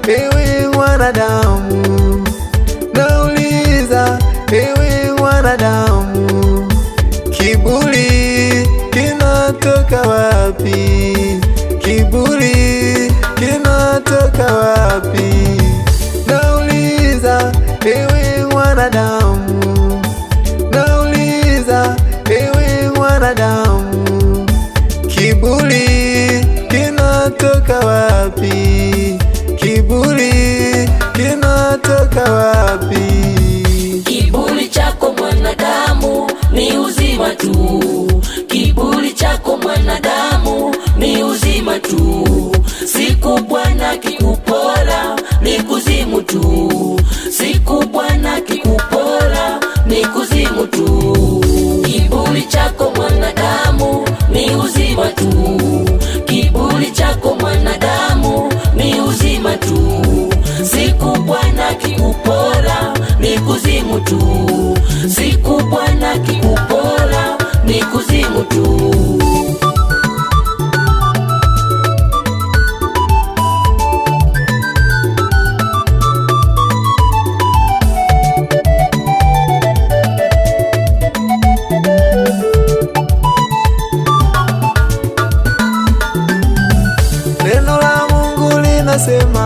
Ewe wanadamu, nauliza ewe wanadamu, kiburi kinatoka wapi? Kiburi kinatoka wapi? Nauliza ewe wanadamu, nauliza ewe wanadamu, kiburi kinatoka wapi? Kiburi kinatoka wapi? Kiburi chako mwanadamu ni uzima tu. Kiburi chako mwanadamu ni uzima tu. Siku Bwana kikupora ni kuzimu tu. Siku Bwana kikupora ni kuzimu tu. Kiburi chako mwanadamu ni uzima tu. Kiburi chako mwanadamu ni uzima tu. Siku Bwana kikupora ni kuzimu tu. Siku Bwana kikupora ni kuzimu tu. Neno la Mungu linasema,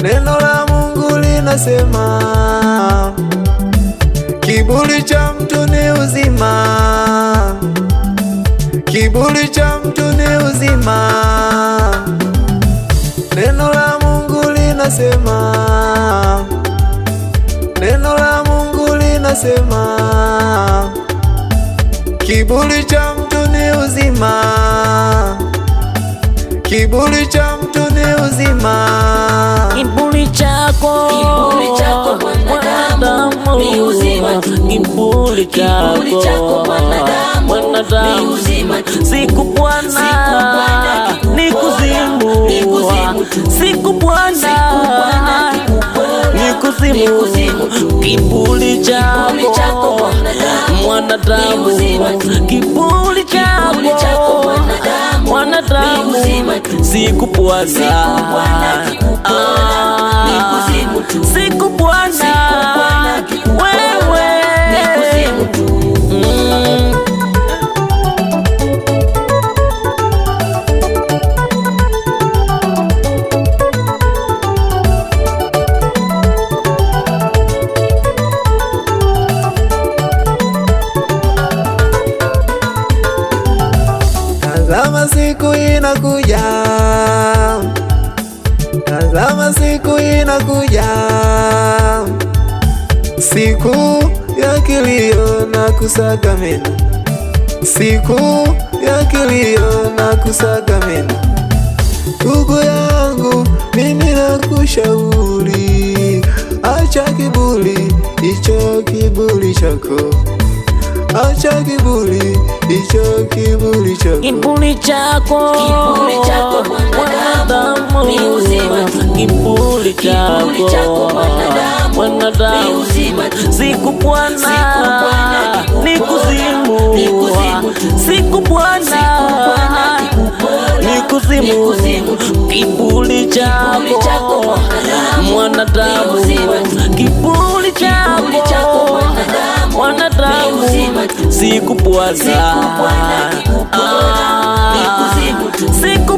neno la Mungu linasema, kiburi cha mtu ni uzima, kiburi cha mtu ni uzima. Neno la Mungu linasema, neno la Mungu linasema, kiburi cha mtu ni uzima, kiburi cha mtu ni uzima. Kiburi chako mwanadamu ni uzima tu. Kiburi chako mwanadamu ni uzima tu. Siku Bwana ni kuzimu. Siku Bwana ni kuzimu. Kiburi chako mwanadamu, kiburi chako mwanadamu, siku Bwana, siku Bwana wewe Tazama siku inakuja, tazama siku inakuja, siku ya kilio na kusaga meno, siku ya kilio na kusaga meno. Ndugu yangu, mimi nakushauri, acha kiburi, hicho kiburi chako. Acha kiburi, hicho kiburi chako. Kiburi chako mwanadamu ni uzima tu. Kiburi chako mwanadamu ni uzima tu. Siku Bwana ni kuzimu. Siku Bwana ni kuzimu. Kiburi chako mwanadamu, kiburi chako mwanadamu, siku Bwana, siku